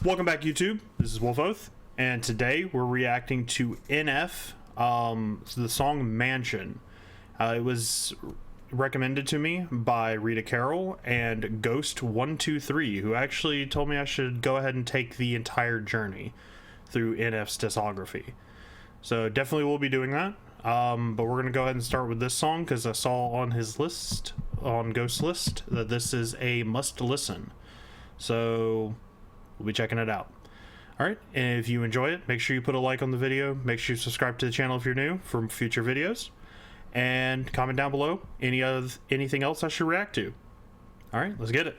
Welcome back, YouTube. This is Wolf Oath, and today we're reacting to NF, the song Mansion. It was recommended to me by Rita Carroll and Ghost123, who actually told me I should go ahead and take the entire journey through NF's discography. So definitely we'll be doing that, but we're going to go ahead and start with this song because I saw on his list, on Ghost's list, that this is a must listen. So we'll be checking it out. Alright, and if you enjoy it, make sure you put a like on the video, make sure you subscribe to the channel if you're new for future videos, and comment down below anything else I should react to. Alright, let's get it.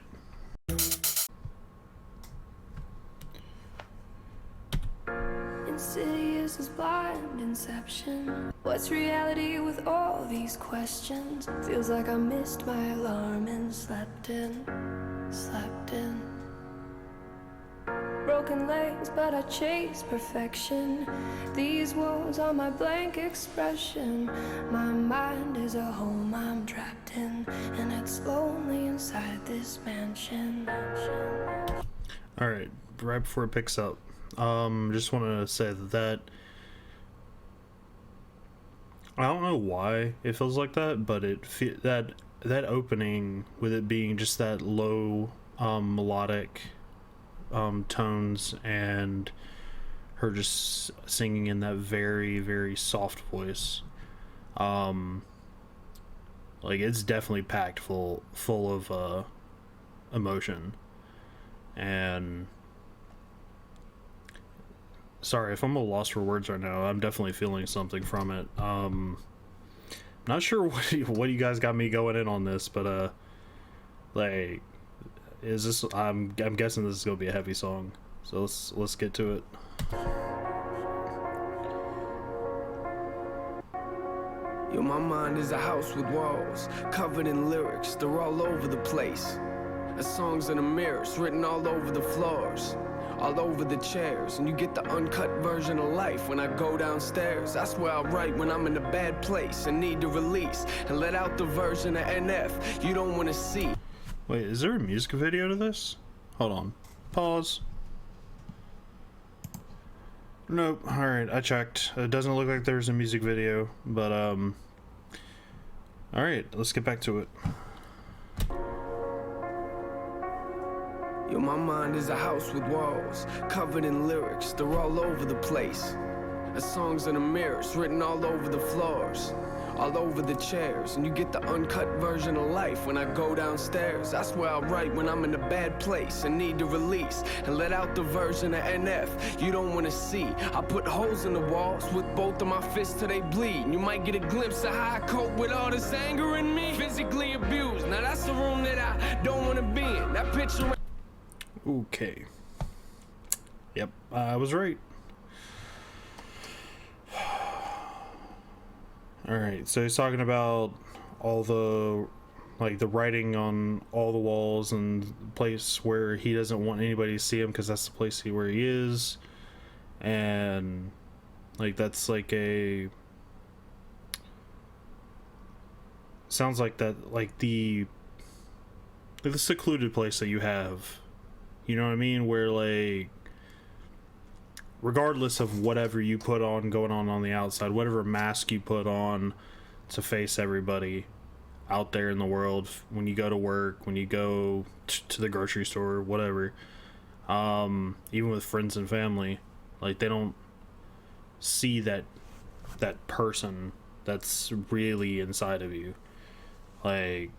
Insidious as blind inception. What's reality with all these questions? Feels like I missed my alarm and slept in. Broken legs, but I chase perfection. These walls are my blank expression. My mind is a home I'm trapped in, and it's lonely inside this mansion. Alright, right before it picks up, just want to say that I don't know why it feels like that, but that opening, with it being just that low melodic tones and her just singing in that very, very soft voice, like it's definitely packed full of emotion. And sorry if I'm a loss for words right now. I'm definitely feeling something from it. Not sure what you guys got me going in on this, but like, is this, I'm guessing this is gonna be a heavy song, so let's get to it. Yo, my mind is a house with walls covered in lyrics, they're all over the place. The songs in the mirrors written all over the floors, all over the chairs, and you get the uncut version of life when I go downstairs. That's where I write when I'm in a bad place and need to release and let out the version of NF you don't want to see. Wait, is there a music video to this? Hold on. Pause. Nope. Alright, I checked. It doesn't look like there's a music video, but alright, let's get back to it. Yo, my mind is a house with walls covered in lyrics, they're all over the place. The songs in the mirrors written all over the floors, all over the chairs, and you get the uncut version of life when I go downstairs. That's where I write when I'm in a bad place and need to release and let out the version of NF you don't want to see. I put holes in the walls with both of my fists till they bleed, and you might get a glimpse of how I cope with all this anger in me. Physically abused, now that's the room that I don't want to be in. That picture. Okay. Yep, I was right. Alright, so he's talking about all the, like, the writing on all the walls and the place where he doesn't want anybody to see him because that's the place where he is. And, like, that's like a... sounds like that, like the secluded place that you have. You know what I mean? Where, like, regardless of whatever you put on going on the outside, whatever mask you put on to face everybody out there in the world, when you go to work, when you go to the grocery store, whatever, even with friends and family, like, they don't see that person that's really inside of you, like.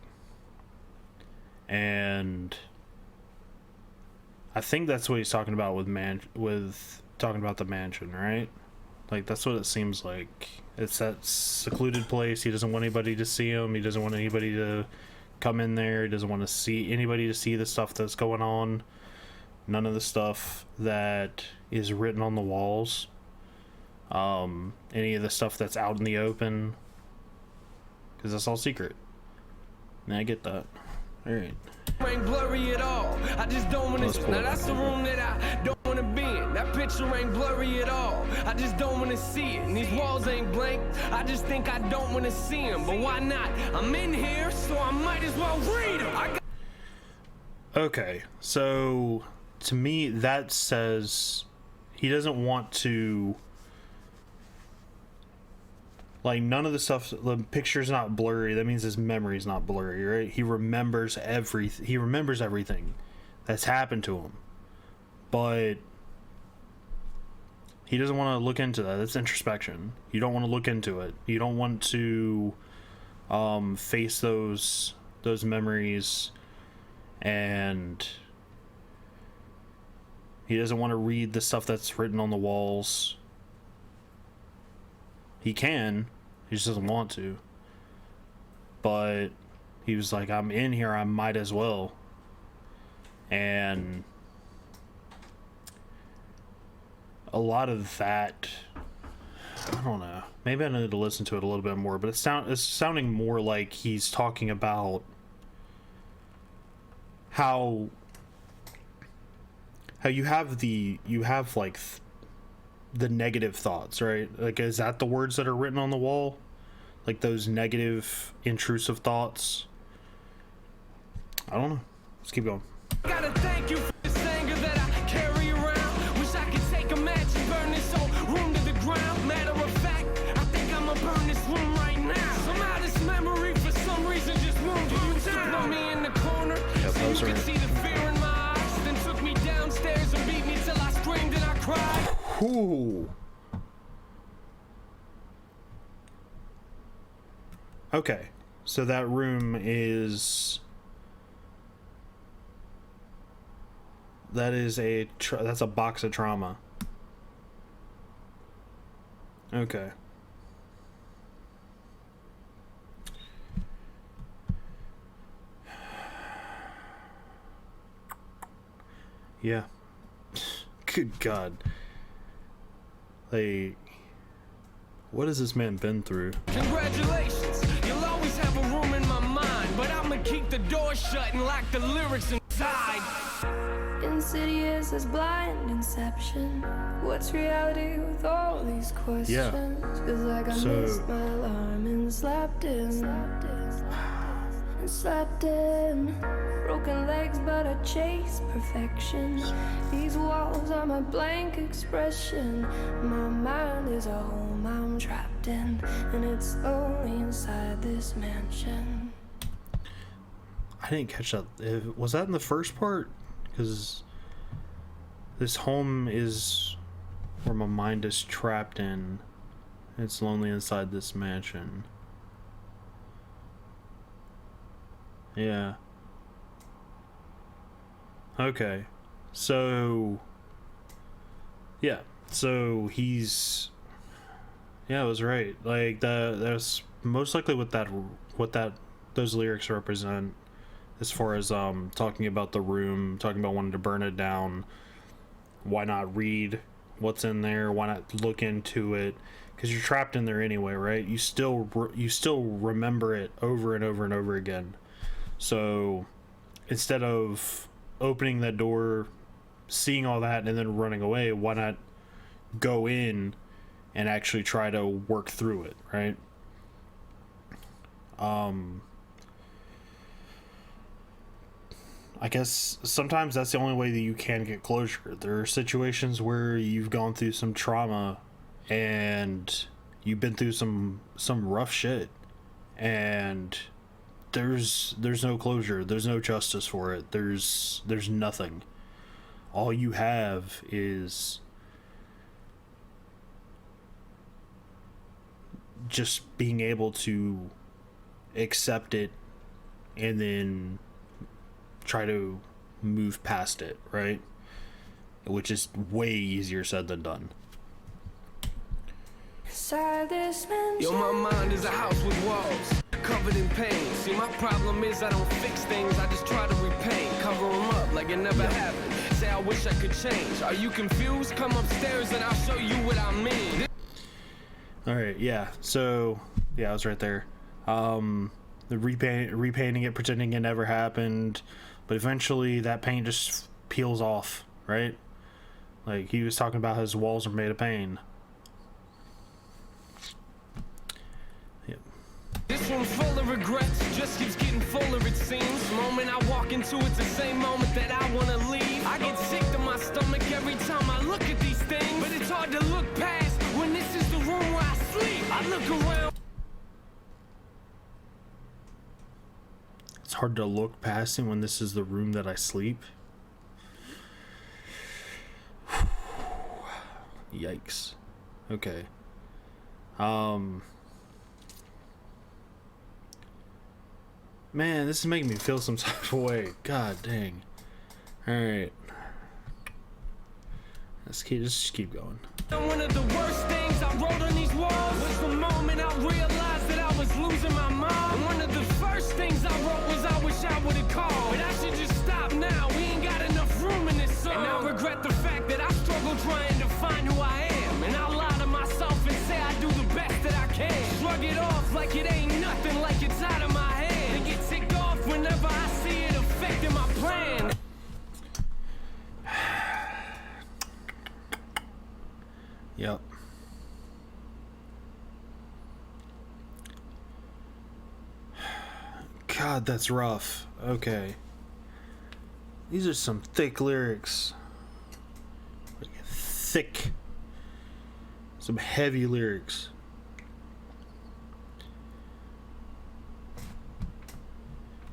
And I think that's what he's talking about with talking about the mansion, right? Like, that's what it seems like. It's that secluded place. He doesn't want anybody to see him. He doesn't want anybody to come in there. He doesn't want to see anybody to see the stuff that's going on. None of the stuff that is written on the walls. Any of the stuff that's out in the open, because that's all secret. And I get that. Alright. Ain't blurry at all. I just don't want to. Now that's the room that I don't want to be in. That picture ain't blurry at all. I just don't want to see it. And these walls ain't blank. I just think I don't want to see them. But why not? I'm in here, so I might as well read them. Okay, so to me, that says he doesn't want to, like, none of the stuff, the picture's not blurry. That means his memory's not blurry, right? He remembers everything that's happened to him, but he doesn't want to look into that. That's introspection. You don't want to look into it. You don't want to face those memories, and he doesn't want to read the stuff that's written on the walls. He can, he just doesn't want to. But he was like, I'm in here, I might as well. And a lot of that, I don't know, maybe I need to listen to it a little bit more, but it's sounding more like he's talking about how you have like the negative thoughts, right? Like, is that the words that are written on the wall? Like those negative, intrusive thoughts? I don't know. Let's keep going. Gotta thank you for this anger that I carry around. Wish I could take a match and burn this whole room to the ground. Matter of fact, I think I'ma burn this room right now. Somehow this memory for some reason just won't do you down. Put me in the corner so you could see the fear in my eyes. Then took me downstairs and beat me till I screamed and I cried. Ooh. Okay, so that room is... that's a box of trauma. Okay. Yeah. Good God. Like, what has this man been through? Congratulations, you'll always have a room in my mind, but I'ma keep the door shut and lock the lyrics inside. Insidious as blind inception. What's reality with all these questions? Yeah. Feels like I missed my alarm and slept in. Broken legs, but I chase perfection. These walls are my blank expression. My mind is a home I'm trapped in, and it's only inside this mansion. I didn't catch that. Was that in the first part? Because this home is where my mind is trapped in. It's lonely inside this mansion. Yeah. Okay. So yeah. So he's... yeah, I was right. Like that's most likely what those lyrics represent. As far as talking about the room, talking about wanting to burn it down, why not read what's in there? Why not look into it? Because you're trapped in there anyway, right? You still remember it over and over and over again. So instead of opening that door, seeing all that, and then running away, why not go in and actually try to work through it, right? I guess sometimes that's the only way that you can get closure. There are situations where you've gone through some trauma and you've been through some rough shit, and there's no closure, there's no justice for it, there's nothing. All you have is just being able to accept it and then try to move past it, right? Which is way easier said than done. Yo, my mind is a house with walls covered in pain. See, my problem is I don't fix things, I just try to repaint, cover them up like it never happened. Say I wish I could change. Are you confused? Come upstairs and I'll show you what I mean. All right, yeah. So yeah, I was right there. The repainting it, pretending it never happened, but eventually that paint just peels off, right? Like he was talking about, his walls are made of pain. This one's full of regrets, just keeps getting getting fuller, it seems. The moment I walk into it's the same moment that I wanna leave. I get sick to my stomach every time I look at these things. But it's hard to look past when this is the room where I sleep. I look around. It's hard to look past it when this is the room that I sleep. Yikes. Okay. Man, this is making me feel some type of way. God dang. Alright. Just keep going. One of the worst things I wrote on these walls was the moment I realized that I was losing my mind. And one of the first things I wrote was I wish I would've called. But I should just stop now, we ain't got enough room in this song. And I regret the fact that I struggle trying to find who I am. And I lie to myself and say I do the best that I can. Shrug it off like it ain't nothing, like it's out of my hand. And get ticked off whenever I see it affecting my plan. Yep. God, that's rough. Okay. These are some thick lyrics. Thick. Some heavy lyrics.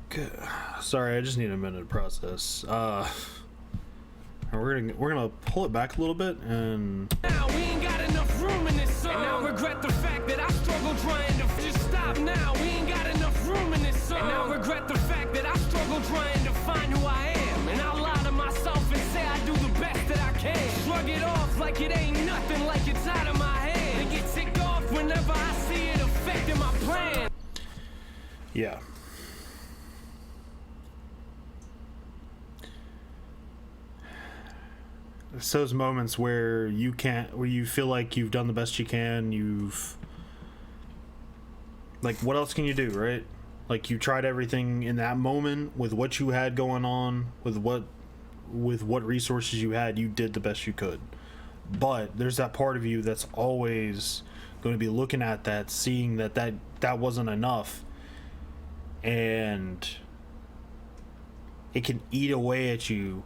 Good. Sorry, I just need a minute to process. We're gonna pull it back a little bit and now we ain't got enough room in this song. And I regret the fact that I struggle trying to just stop now. We ain't got enough room in this song. And I regret the fact that I struggle trying to find who I am. And I lie to myself and say I do the best that I can. Shrug it off like it ain't nothing, like it's out of my hand. And get ticked off whenever I see it affecting my plan. yeah. It's those moments where you feel like you've done the best you can, like, what else can you do, right? Like, you tried everything in that moment with what you had going on, with what resources you had, you did the best you could. But there's that part of you that's always going to be looking at that, seeing that wasn't enough, and it can eat away at you.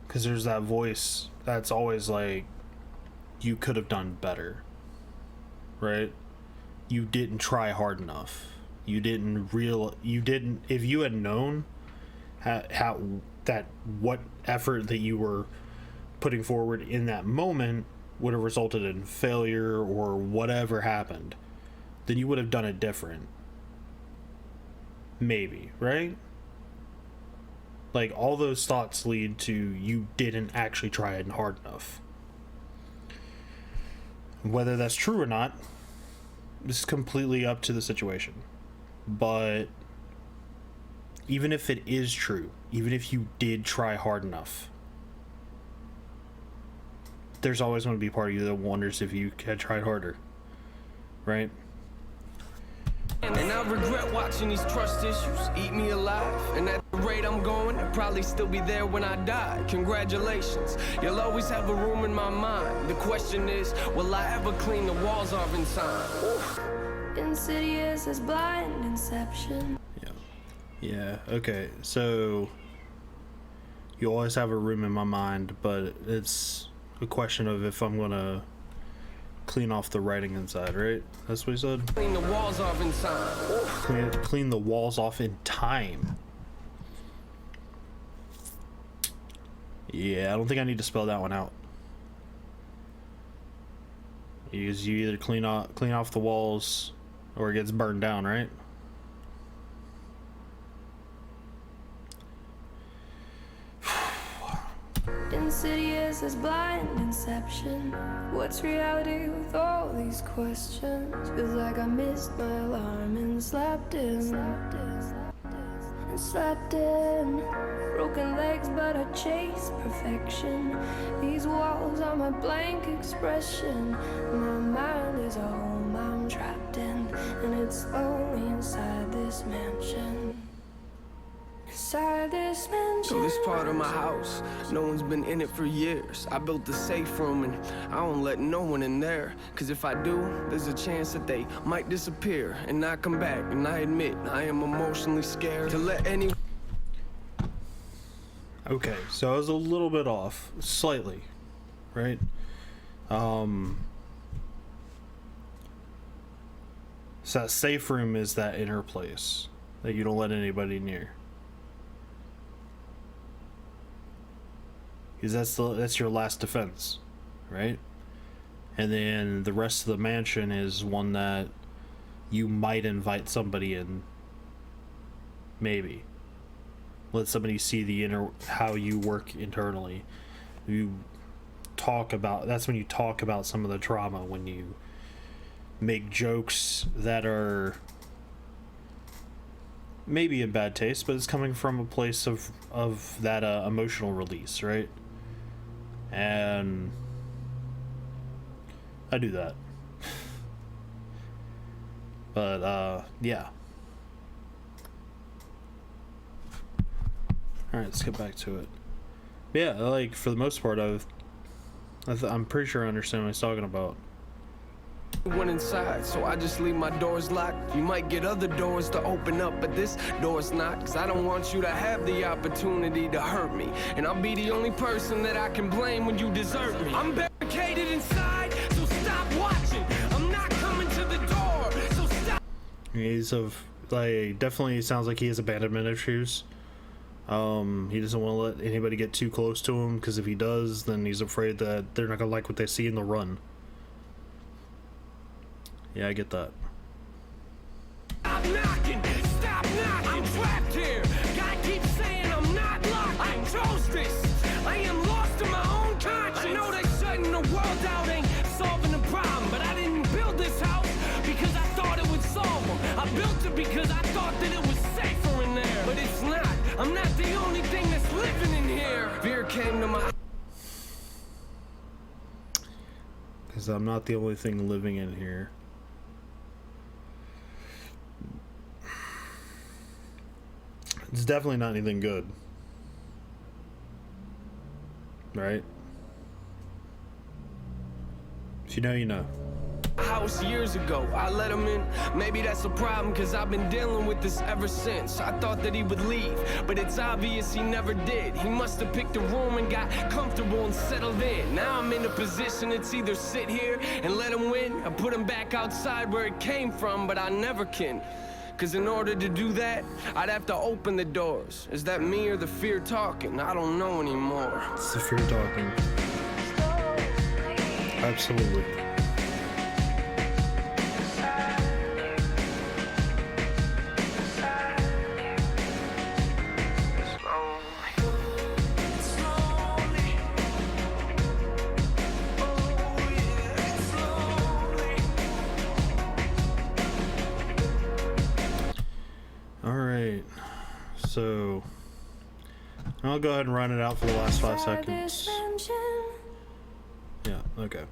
Because there's that voice that's always like, you could have done better, right? You didn't try hard enough. If you had known what effort that you were putting forward in that moment would have resulted in failure or whatever happened, then you would have done it different. Maybe, right? Like, all those thoughts lead to you didn't actually try it hard enough. Whether that's true or not, this is completely up to the situation. But even if it is true, even if you did try hard enough, there's always going to be a part of you that wonders if you had tried harder, right? And I regret watching these trust issues eat me alive. And at the rate I'm going, I'll probably still be there when I die. Congratulations, you'll always have a room in my mind. The question is, will I ever clean the walls off in time? Insidious as blind inception. Yeah, okay, so you always have a room in my mind, but it's a question of if I'm gonna clean off the writing inside, right? That's what he said? Clean the walls off in time. Clean the walls off in time. Yeah, I don't think I need to spell that one out. You either clean off the walls or it gets burned down, right? Insidious as blind inception. What's reality with all these questions? Feels like I missed my alarm and slept in. Broken legs, but I chase perfection. These walls are my blank expression. My mind is a home I'm trapped in, and it's lonely inside this mansion. inside this mansion. So this part of my house, no one's been in it for years. I built the safe room and I don't let no one in there. Cause if I do, there's a chance that they might disappear and not come back. And I admit, I am emotionally scared to let anyone. Okay, so I was a little bit off, slightly, right? So that safe room is that inner place that you don't let anybody near. Because that's your last defense, right? And then the rest of the mansion is one that you might invite somebody in. Maybe. Let somebody see the how you work internally. You talk about, that's when you talk about some of the trauma, when you make jokes that are maybe in bad taste, but it's coming from a place of that emotional release, right? And I do that. But yeah. Alright, let's get back to it. Yeah, like, for the most part, I'm pretty sure I understand what he's talking about. One inside, so I just leave my doors locked. You might get other doors to open up, but this door's not. Cause I don't want you to have the opportunity to hurt me. And I'll be the only person that I can blame when you desert me. I'm barricaded inside, so stop watching. I'm not coming to the door, so stop. He's definitely sounds like he has abandonment issues. He doesn't want to let anybody get too close to him, because if he does, then he's afraid that they're not gonna like what they see in the run. Yeah, I get that. Stop knocking! Stop knocking! I'm trapped here! God keeps saying I'm not locked! I chose this! I am lost in my own conscience! I know that shutting the world out ain't solving the problem, but I didn't build this house because I thought it would solve them. I built it because I thought that it was safer in there. But it's not! I'm not the only thing that's living in here! Fear came to my... Because I'm not the only thing living in here. It's definitely not anything good. Right? If you know, you know. House years ago, I let him in. Maybe that's a problem, cause I've been dealing with this ever since. I thought that he would leave, but it's obvious he never did. He must have picked a room and got comfortable and settled in. Now I'm in a position, it's either sit here and let him win, or put him back outside where it came from, but I never can. Cause in order to do that, I'd have to open the doors. Is that me or the fear talking? I don't know anymore. It's the fear talking. Absolutely. So I'll go ahead and run it out for the last 5 seconds. Yeah, okay.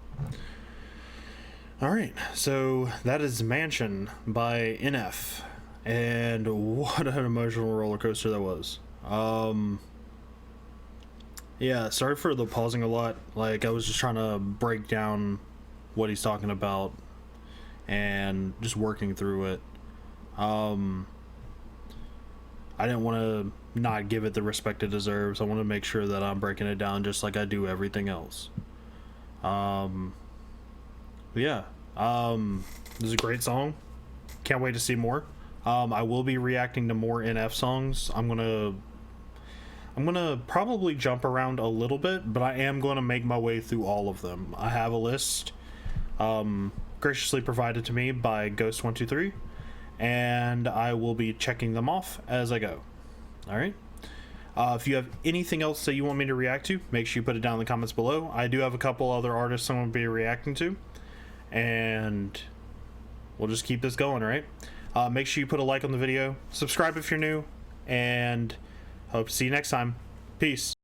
Alright, so that is Mansion by NF. And what an emotional roller coaster that was. Yeah, sorry for the pausing a lot. Like, I was just trying to break down what he's talking about and just working through it. I didn't want to not give it the respect it deserves. I want to make sure that I'm breaking it down just like I do everything else. Yeah. This is a great song. Can't wait to see more. I will be reacting to more NF songs. I'm gonna probably jump around a little bit, but I am going to make my way through all of them. I have a list graciously provided to me by Ghost123. And I will be checking them off as I go. Alright? If you have anything else that you want me to react to, make sure you put it down in the comments below. I do have a couple other artists I'm going to be reacting to. And we'll just keep this going, alright? Make sure you put a like on the video. Subscribe if you're new. And hope to see you next time. Peace.